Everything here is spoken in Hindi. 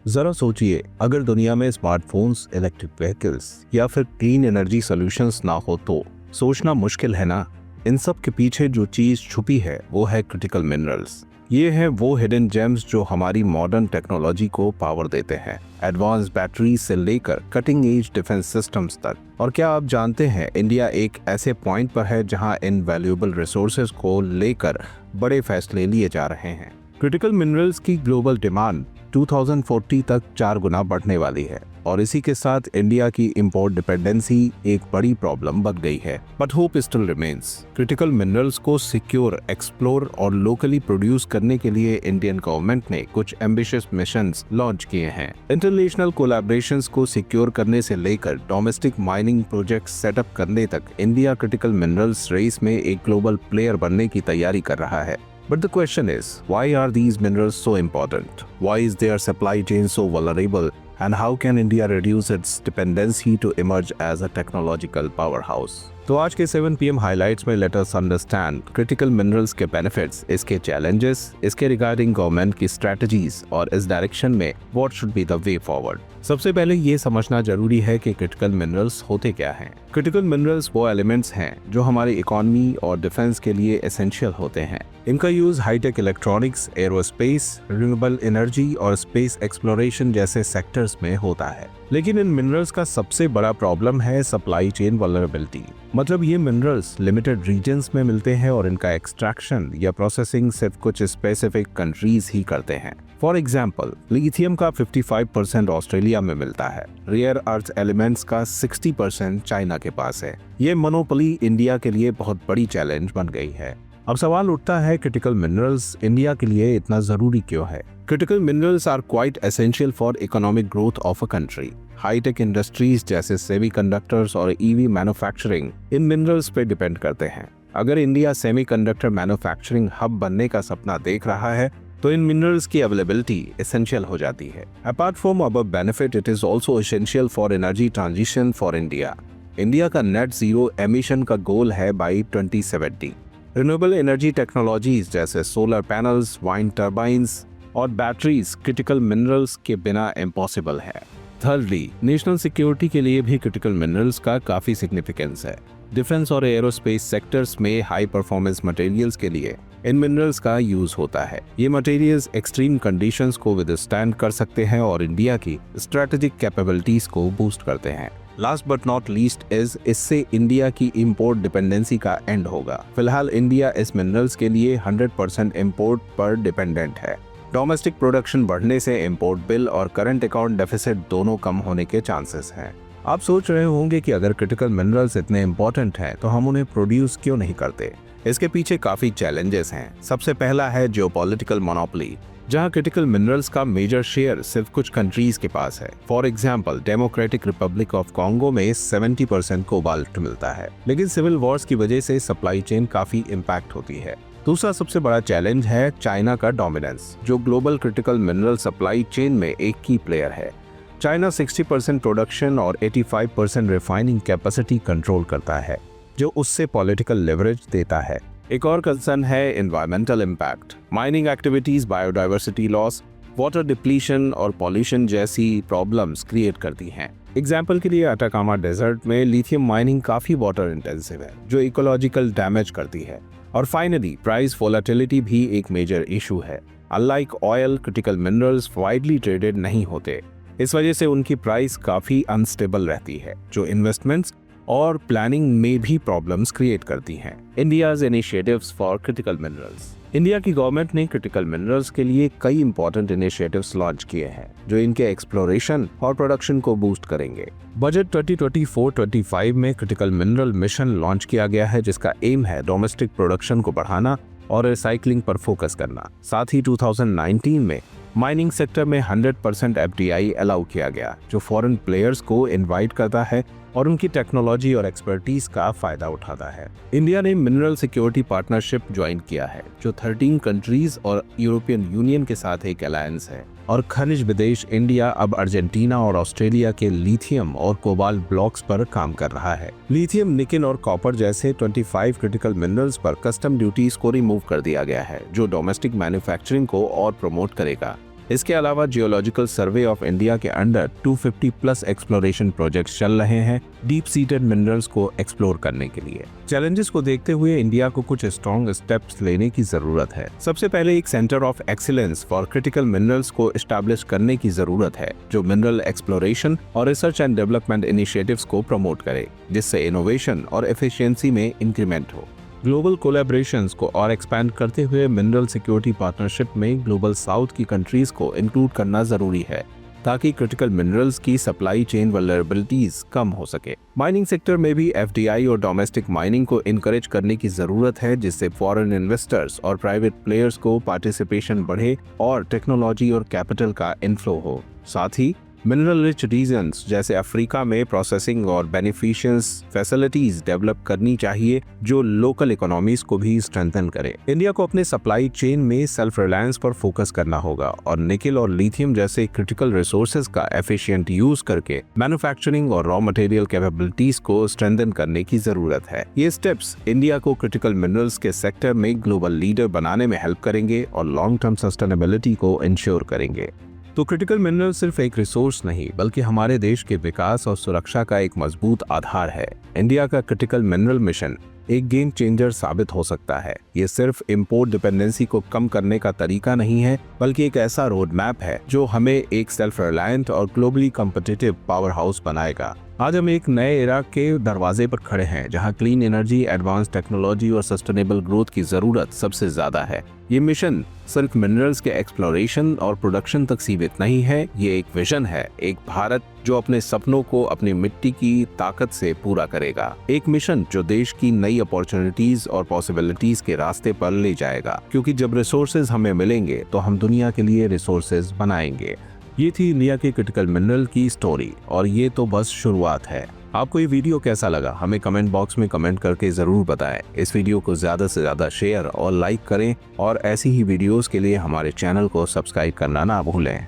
जरा सोचिए, अगर दुनिया में स्मार्टफोन्स, इलेक्ट्रिक व्हीकल्स या फिर क्लीन एनर्जी सॉल्यूशंस ना हो तो सोचना मुश्किल है ना। इन सब के पीछे जो चीज छुपी है वो है क्रिटिकल मिनरल्स। ये हैं वो हिडन जेम्स जो हमारी मॉडर्न टेक्नोलॉजी को पावर देते हैं, एडवांस बैटरीज से लेकर कटिंग एज डिफेंस सिस्टम्स तक। और क्या आप जानते हैं, इंडिया एक ऐसे पॉइंट पर है जहां इन वैल्यूएबल रिसोर्सेज को लेकर बड़े फैसले लिए जा रहे हैं। क्रिटिकल मिनरल्स की ग्लोबल डिमांड 2040 तक 4 गुना बढ़ने वाली है और इसी के साथ इंडिया की इंपोर्ट डिपेंडेंसी एक बड़ी प्रॉब्लम बन गई है। But hope still remains. Critical minerals को सिक्योर, एक्सप्लोर और लोकली प्रोड्यूस करने के लिए इंडियन गवर्नमेंट ने कुछ एम्बिशियस मिशंस लॉन्च किए हैं। इंटरनेशनल कोलैबोरेशंस को सिक्योर करने से लेकर डोमेस्टिक माइनिंग प्रोजेक्ट सेटअप करने तक इंडिया क्रिटिकल मिनरल्स रेस में एक ग्लोबल प्लेयर बनने की तैयारी कर रहा है। But the question is, why are these minerals so important? Why is their supply chain so vulnerable? And how can India reduce its dependency to emerge as a technological powerhouse? तो आज के 7 PM हाइलाइट्स में let us understand critical minerals के बेनिफिट्स, इसके चैलेंजेस, इसके रिगार्डिंग गवर्नमेंट की स्ट्रेटजीज और इस डायरेक्शन में what should be the way forward. सबसे पहले ये समझना जरूरी है कि क्रिटिकल मिनरल्स होते क्या हैं। क्रिटिकल मिनरल्स वो एलिमेंट्स हैं जो हमारी इकोनॉमी और डिफेंस के लिए एसेंशियल होते हैं। इनका use high tech electronics, aerospace, renewable energy और स्पेस एक्सप्लोरेशन जैसे सेक्टर्स में होता है। लेकिन इन मिनरल्स का सबसे बड़ा प्रॉब्लम है सप्लाई चेन वल्नरेबिलिटी। मतलब ये मिनरल्स लिमिटेड रीजन्स में मिलते हैं और इनका एक्सट्रैक्शन या प्रोसेसिंग सिर्फ कुछ स्पेसिफिक कंट्रीज ही करते हैं। फॉर एग्जाम्पल, लिथियम का 55% ऑस्ट्रेलिया में मिलता है। रेयर अर्थ एलिमेंट्स का 60% चाइना के पास है। ये मोनोपोली इंडिया के लिए बहुत बड़ी चैलेंज बन गई है। अब सवाल उठता है, क्रिटिकल मिनरल्स इंडिया के लिए इतना जरूरी क्यों है? Critical minerals are quite essential for economic growth of a country. High tech industries जैसे सेमीकंडक्टर्स और ईवी मैन्युफैक्चरिंग इन मिनरल्स पे डिपेंड करते हैं। अगर इंडिया सेमीकंडक्टर मैन्युफैक्चरिंग हब बनने का सपना देख रहा है तो इन मिनरल्स की अवेलेबिलिटी एसेंशियल हो जाती है। Apart from above benefit, it is also essential for energy transition for India. India का नेट जीरो एमिशन का गोल है बाई 2070। रिन्यूएबल एनर्जी टेक्नोलॉजीज जैसे सोलर पैनल्स, वाइंड टर्बाइंस और बैटरीज क्रिटिकल मिनरल्स के बिना इम्पॉसिबल है। थर्डली, नेशनल सिक्योरिटी के लिए भी क्रिटिकल मिनरल्स का काफी सिग्निफिकेंस है। डिफेंस और एरोस्पेस सेक्टर्स में हाई परफॉर्मेंस मटेरियल्स के लिए इन मिनरल्स का यूज होता है। ये मटेरियल्स एक्सट्रीम कंडीशंस को विदस्टैंड कर सकते हैं और इंडिया की स्ट्रेटेजिक कैपेबिलिटीज को बूस्ट करते हैं। Last but not least is, इससे इंडिया की इंपोर्ट डिपेंडेंसी का एंड होगा। फिलहाल इंडिया इस मिनरल्स के लिए 100% इंपोर्ट पर डिपेंडेंट है। डोमेस्टिक प्रोडक्शन बढ़ने से इंपोर्ट बिल और करंट अकाउंट डेफिसिट दोनों कम होने के चांसेस हैं। आप सोच रहे होंगे कि अगर क्रिटिकल मिनरल्स इतने इंपॉर्टेंट हैं तो हम उन्हें प्रोड्यूस क्यों नहीं करते? इसके पीछे काफी चैलेंजेस हैं। सबसे पहला है जियोपॉलिटिकल मोनोपोली, जहां क्रिटिकल मिनरल्स का मेजर शेयर सिर्फ कुछ कंट्रीज के पास है। For example, democratic Republic of Congo में 70% कोबाल्ट मिलता है, लेकिन सिविल वॉर्स की वजह से सप्लाई चेन काफी इम्पैक्ट होती है। दूसरा सबसे बड़ा चैलेंज है चाइना का डोमिनेंस, जो global critical mineral supply chain में एक की प्लेयर है। चाइना 60% प्रोडक्शन और 85% रिफाइनिंग कैपेसिटी कंट्रोल करता है, जो उससे पॉलिटिकल लेवरेज देता है। एक और कंसर्न है environmental impact. Mining activities biodiversity loss, water depletion और पॉल्यूशन जैसी प्रॉब्लम्स क्रिएट करती हैं। एग्जाम्पल के लिए अटाकामा डेजर्ट में लिथियम माइनिंग काफी वाटर इंटेंसिव है, जो इकोलॉजिकल डैमेज करती है। और फाइनली, प्राइस वोलेटिलिटी भी एक मेजर इशू है। Unlike oil, critical minerals widely traded नहीं होते। इस वजह से उनकी प्राइस काफी अनस्टेबल रहती है, जो इन्वेस्टमेंट्स और प्लानिंग में भी प्रॉब्लम्स क्रिएट करती हैं। India's initiatives for critical minerals. India की गवर्नमेंट ने क्रिटिकल मिनरल्स के लिए कई इंपॉर्टेंट इनिशिएटिव्स लॉन्च किए हैं, जो इनके एक्सप्लोरेशन और प्रोडक्शन को बूस्ट करेंगे। बजट 2024-25 में क्रिटिकल मिनरल मिशन लॉन्च किया गया है, जिसका एम है डोमेस्टिक प्रोडक्शन को बढ़ाना और रिसाइकलिंग पर फोकस करना। साथ ही 2019 में माइनिंग सेक्टर में 100% FDI अलाउ किया गया, जो फॉरेन प्लेयर्स को इनवाइट करता है और उनकी टेक्नोलॉजी और एक्सपर्टीज का फायदा उठाता है। इंडिया ने मिनरल सिक्योरिटी पार्टनरशिप ज्वाइन किया है, जो 13 कंट्रीज और यूरोपियन यूनियन के साथ एक अलायंस है। और खनिज विदेश इंडिया अब अर्जेंटीना और ऑस्ट्रेलिया के लिथियम और कोबाल्ट ब्लॉक्स पर काम कर रहा है। लिथियम, निकेल और कॉपर जैसे 25 क्रिटिकल मिनरल्स पर कस्टम ड्यूटीज को रिमूव कर दिया गया है, जो डोमेस्टिक मैन्युफैक्चरिंग को और प्रमोट करेगा। इसके अलावा जियोलॉजिकल सर्वे ऑफ इंडिया के अंडर 250 प्लस एक्सप्लोरेशन प्रोजेक्ट्स चल रहे हैं डीप सीटेड मिनरल्स को एक्सप्लोर करने के लिए। चैलेंजेस को देखते हुए इंडिया को कुछ स्ट्रॉन्ग स्टेप्स लेने की जरूरत है। सबसे पहले एक centre of excellence for critical minerals को एस्टैब्लिश करने की जरूरत है, जो मिनरल एक्सप्लोरेशन और रिसर्च एंड डेवलपमेंट इनिशिएटिव्स को प्रमोट करे, जिससे इनोवेशन और एफिशिएंसी में इंक्रीमेंट हो। ग्लोबल कोलैबोरेशंस को और एक्सपैंड करते हुए मिनरल सिक्योरिटी पार्टनरशिप में ग्लोबल साउथ की कंट्रीज को इंक्लूड करना जरूरी है, ताकि क्रिटिकल मिनरल्स की सप्लाई चेन वल्नरेबिलिटीज कम हो सके। माइनिंग सेक्टर में भी एफडीआई और डोमेस्टिक माइनिंग को इनकरेज करने की जरूरत है, जिससे फॉरेन इन्वेस्टर्स और प्राइवेट प्लेयर्स को पार्टिसिपेशन बढ़े और टेक्नोलॉजी और कैपिटल का इनफ्लो हो। साथ ही मिनरल रिच रीजन्स जैसे अफ्रीका में प्रोसेसिंग और बेनिफिशियंस फैसिलिटीज डेवलप करनी चाहिए, जो लोकल इकोनॉमीज को भी स्ट्रेंथन करे। इंडिया को अपने सप्लाई चेन में सेल्फ रिलायंस पर फोकस करना होगा और निकेल और लिथियम जैसे क्रिटिकल रिसोर्सेज का एफिशिएंट यूज करके मैन्युफैक्चरिंग और रॉ मटेरियल कैपेबिलिटीज को स्ट्रेंथन करने की जरूरत है। ये स्टेप्स इंडिया को क्रिटिकल मिनरल्स के सेक्टर में ग्लोबल लीडर बनाने में हेल्प करेंगे और लॉन्ग टर्म सस्टेनेबिलिटी को इंश्योर करेंगे। तो क्रिटिकल मिनरल सिर्फ एक रिसोर्स नहीं, बल्कि हमारे देश के विकास और सुरक्षा का एक मजबूत आधार है। इंडिया का क्रिटिकल मिनरल मिशन एक गेम चेंजर साबित हो सकता है। ये सिर्फ इंपोर्ट डिपेंडेंसी को कम करने का तरीका नहीं है, बल्कि एक ऐसा रोड मैप है जो हमें एक सेल्फ रिलायंट और ग्लोबली कॉम्पिटिटिव पावर हाउस बनाएगा। आज हम एक नए एरा के दरवाजे पर खड़े हैं, जहां क्लीन एनर्जी, एडवांस टेक्नोलॉजी और सस्टेनेबल ग्रोथ की जरूरत सबसे ज्यादा है। ये मिशन सिर्फ मिनरल्स के एक्सप्लोरेशन और प्रोडक्शन तक सीमित नहीं है, ये एक विजन है, एक भारत जो अपने सपनों को अपनी मिट्टी की ताकत से पूरा करेगा। एक मिशन जो देश की नई अपॉर्चुनिटीज और पॉसिबिलिटीज के रास्ते पर ले जाएगा, क्योंकि जब रिसोर्सेज हमें मिलेंगे तो हम दुनिया के लिए रिसोर्सेज बनाएंगे। ये थी इंडिया के क्रिटिकल मिनरल की स्टोरी, और ये तो बस शुरुआत है। आपको ये वीडियो कैसा लगा हमें कमेंट बॉक्स में कमेंट करके जरूर बताएं। इस वीडियो को ज्यादा से ज्यादा शेयर और लाइक करें, और ऐसी ही वीडियोस के लिए हमारे चैनल को सब्सक्राइब करना ना भूलें।